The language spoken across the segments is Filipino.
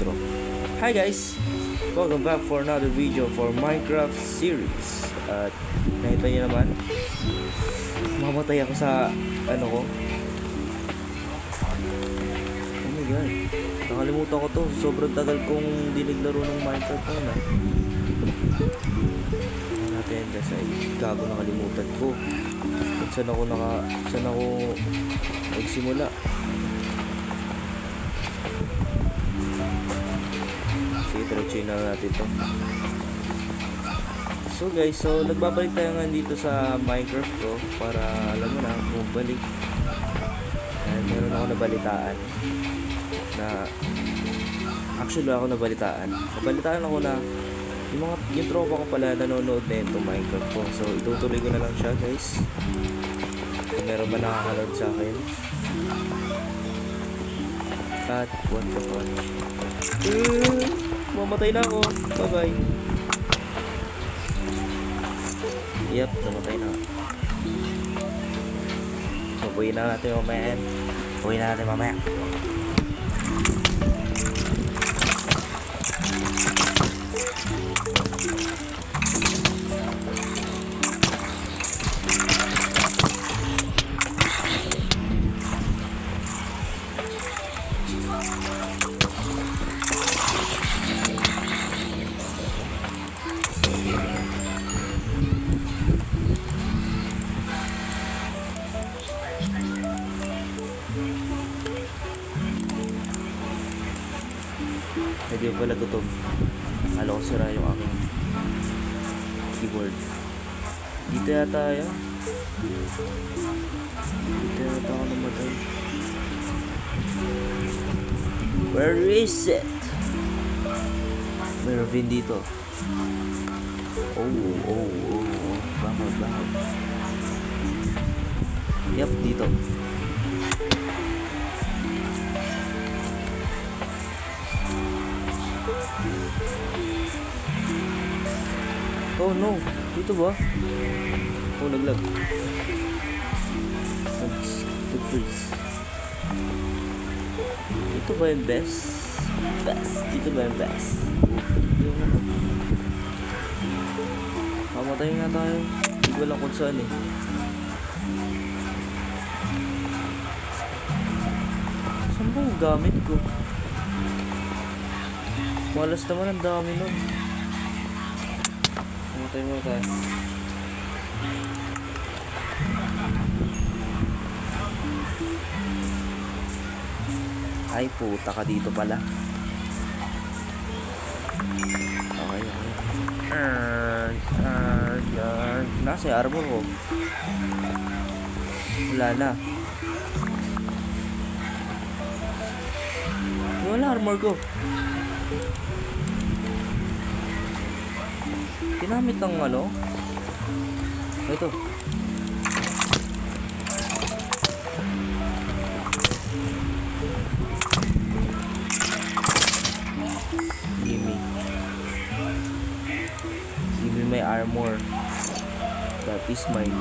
intro. Hi guys! Welcome back for another video for Minecraft series. At nakita niyo naman, mamatay ako sa ano ko. Oh my god, nakalimutan ko to. Sobrang tagal kong di naglaro ng Minecraft na. Natin kasi gago, nakalimutan ko kung saan ako nagsimula. Sige, try na natin to. So guys, nagbabalik tayo nga dito sa Minecraft ko para alam mo na, bumalik. And meron ako nabalitaan na actually ako nabalitaan ako na yung tropa ko pala nanonood na ito Minecraft ko. So itutuloy ko na lang siya guys, kung meron ba nakakaload sa akin. At what the fuck, mamatay na ako. Bye bye. Yep, namatay na. So buhay na natin mamaya. Hindi ko pala tutog. Akala ko sira yung aking keyboard. Dito yata yan. Dito yata ako namatay. Where is it? May ravine dito. Oh. Bangod. Yep, dito. Oh no, dito ba? Oh, naglag. Nag-freeze. Dito ba yung best? Dito ba yung best? Mamatay nga tayo. Hindi ko lang kung saan eh. Saan ba yung gamit ko? Malas naman ang dami nun. Mamatay mo tayo. Ay puta ka dito pala. Okay. Nasa yung armor ko. Wala na. Wala armor ko. Ginamit ng ano? Ito. Give me my armor. That is mine.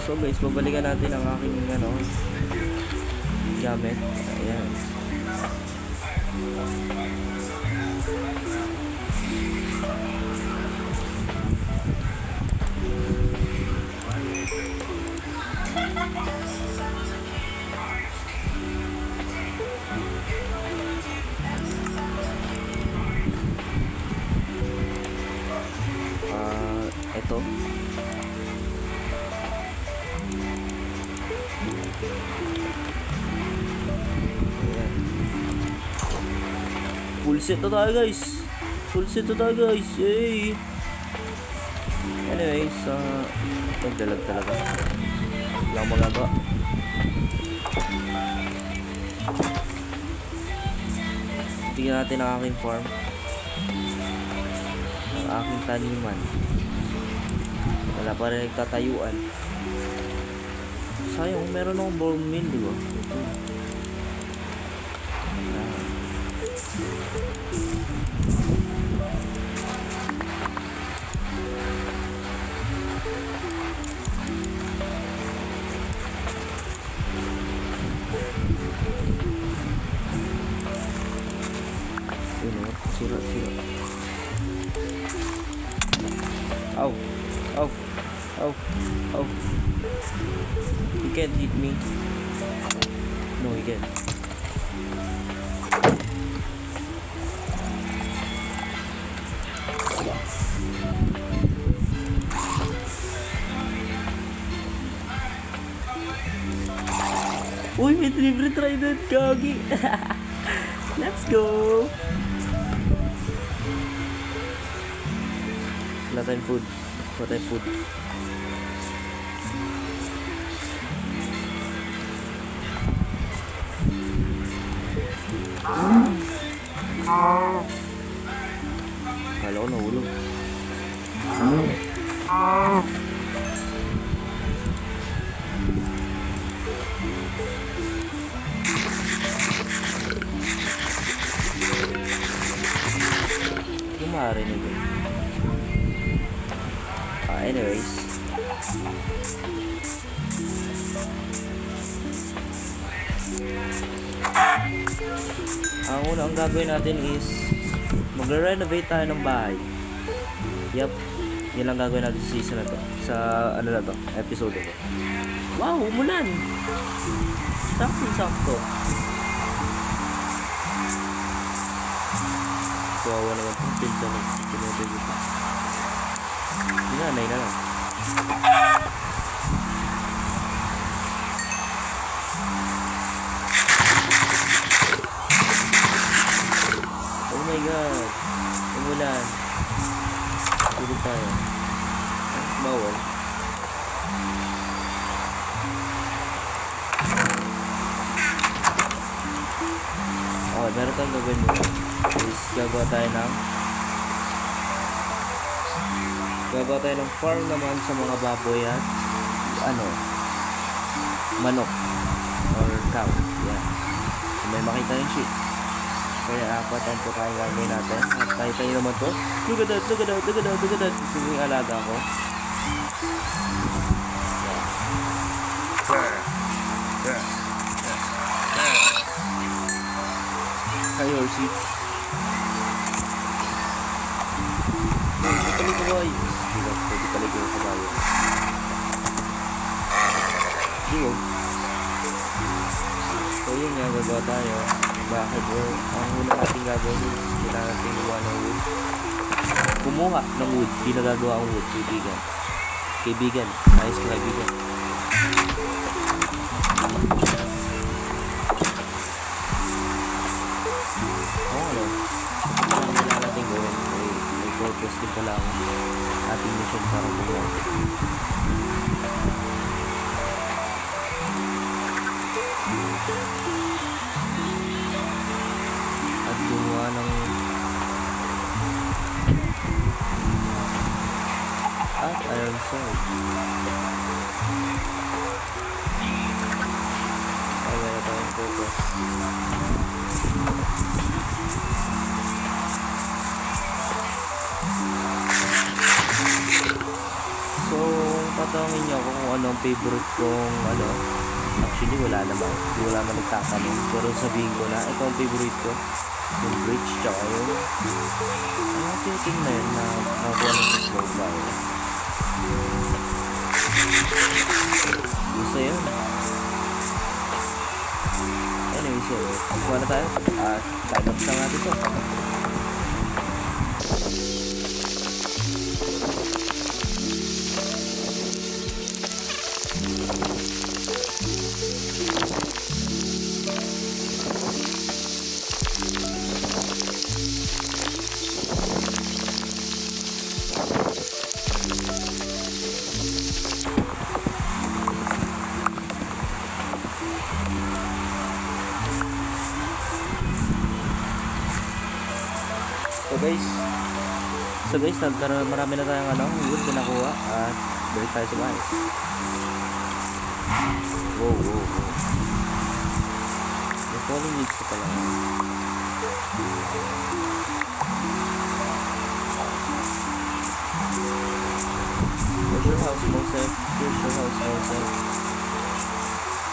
So guys, babalikan natin ang aking gamit. Ayan. Ito. Full set na tayo guys. Yay! Anyways, nagdalag talaga. Walang magagawa. Tingnan natin ang aking farm. Ang aking taniman. Wala pa rin nagtatayuan. Sayang, meron akong bone meal, di ba? Ow. Ow. Ow. Ow. You can't hit me. No, you can't. Uy, may delivery trident, Gagi. Let's go. Wala tayong food. Wala tayong food. Kala ko nahulog. Marinig eh. Anyways. Ang una ang gagawin natin is magre-renovate tayo ng bahay. Yup. Yan lang gagawin natin sa season na to. Sa ano na to, episode to. Wow, umulan. Sakto. Kawawa naman itong pinta na pinabay ko pa. Hinanay na lang. Oh my god. Umulan. Tulog tayo. Bawal. Oh, meron tayong gagawin mo. Is gagawa tayo ng farm naman sa mga baboy at manok or cow. Yan. Kung may makita yung shit. Kaya apat ang po tayo gagawin natin. At tayo naman to. Look at that. Gusto mo yung alaga ko. Hi, horsey. Pwede kabayo. Pwede talaga yung kabayo. Diyo. So yun nga, gagawa tayo. Bakit? Ang una natin gagawin is kailangan natin gawa ng wood. Kumuha ng wood. Di nagagawa ang wood. Kaibigan. Ayos ka kaibigan. Purpose din pala ang ating mission para buhay. At gumawa ng iron sword. Ay, meron tayong purpose. So, tatawagin niyo ako kung ano ang favorite kong actually wala naman nagtatanong, pero sabihin ko na ito ang favorite ko, yung bridge tsaka yung titing na yun na nakuha ng slow fire. Gusto yun. Anyways yun, kuha na tayo at time-lapse na natin ito. So guys, marami na tayong wood na nakuha at balik tayo sa bahay. Wow. The falling leaves pa lang. Treasure house, Mosek.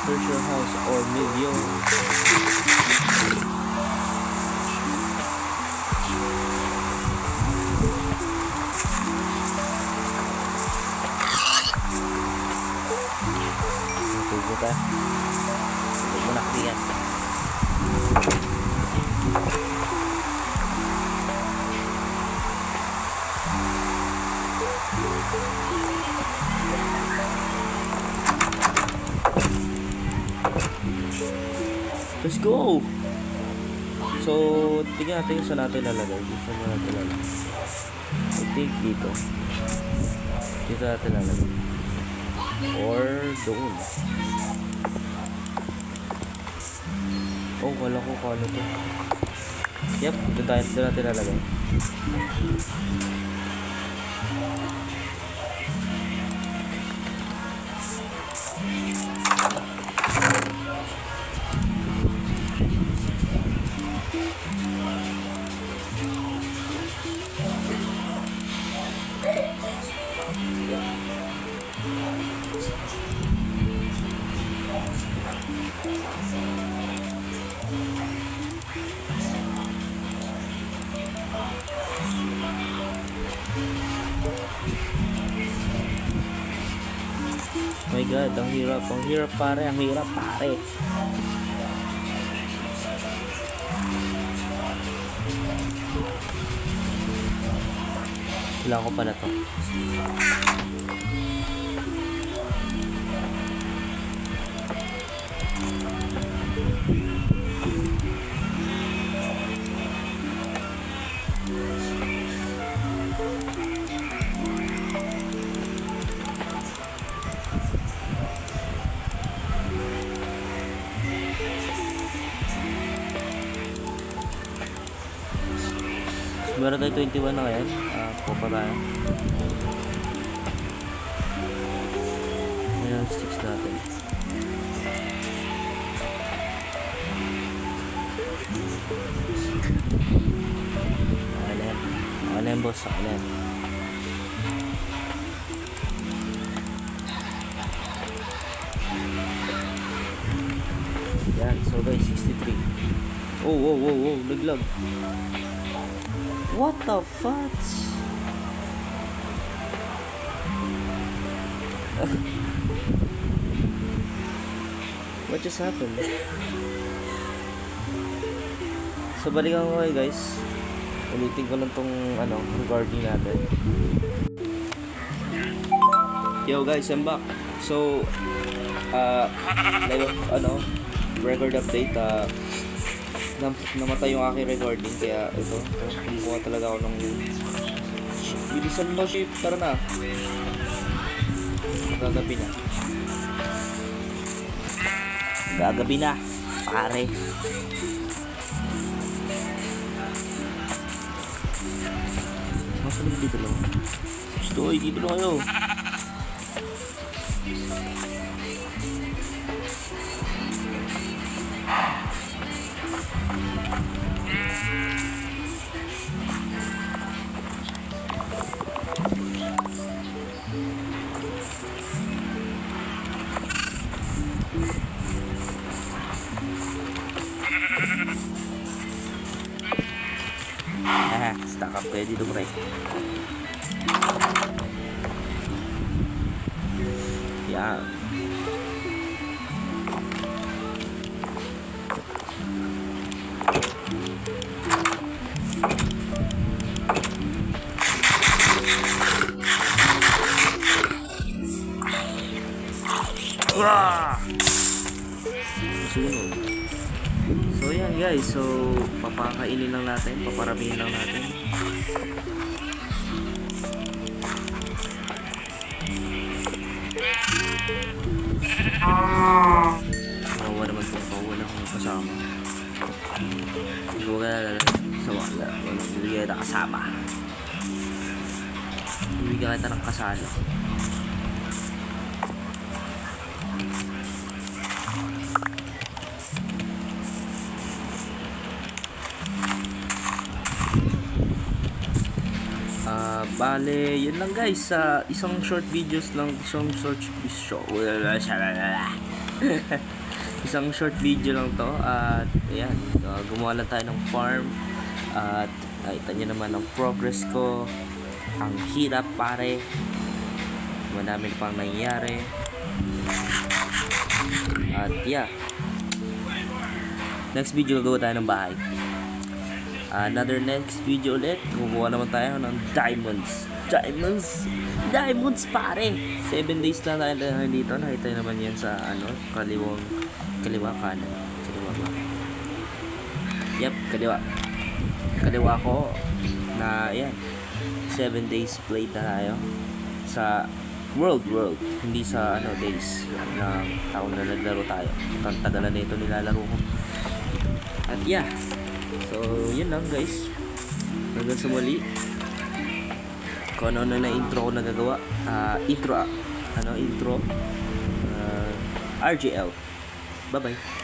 Treasure house or million. Teka. Huwag mo nakriyan. Let's go! So, tingnan natin yung saan natin lalagay. Saan natin lalagay? I think dito. Dito natin lalagay. Or doon. Oh, wala ko kung ano to. Yep, doon natin lalagay. My God, ang hirap pare, ang hirap pare. Kailangan ko pala to. Meron tayo 21 na ngayon. Pupa tayo. Ayan, sticks natin. Ayan, boss. Ayan. Yan, so guys, 63. Oh, naglag. What the fuck? What just happened? So balikan ko kayo guys. Ulitin ko lang tong recording natin. Yo guys, I'm back. So live record update. Namatay yung aking recording, kaya ito kumukuha talaga ako ng bilisan mo ship. Tara na, gagabi na pare. Masalim dito lang. Stoy, dito lang kayo. Stack up kayo dito pre. Yan. Sunog. So yan guys, so papakainin lang natin, paparamihin lang natin. Kawawa naman po, kawawa na akong kasama. Huwag ka sa wala, bibigyan kita kasama. Bibigyan kita ng kasalo. Bale, yun lang guys, isang short videos lang, isang short video lang to, at ayan, gumawa lang tayo ng farm, at nakita nyo naman ang progress ko. Ang hirap pare, madami pang nangyayari, At yeah, next video gagawa tayo ng bahay. Another next video ulit, kukuha naman tayo ng diamonds pare. 7 days na tayo dito. Nakita naman yan sa kaliwa kanan. Kaliwa ba? Yep, kaliwa ko na yan. 7 days played na tayo sa world, hindi sa days na taon na naglaro tayo. Tagalan na ito nilalaro ko. At yeah, so yun lang guys, hanggang sa muli. Kung ano na intro ko nagagawa, intro RJL. Bye bye.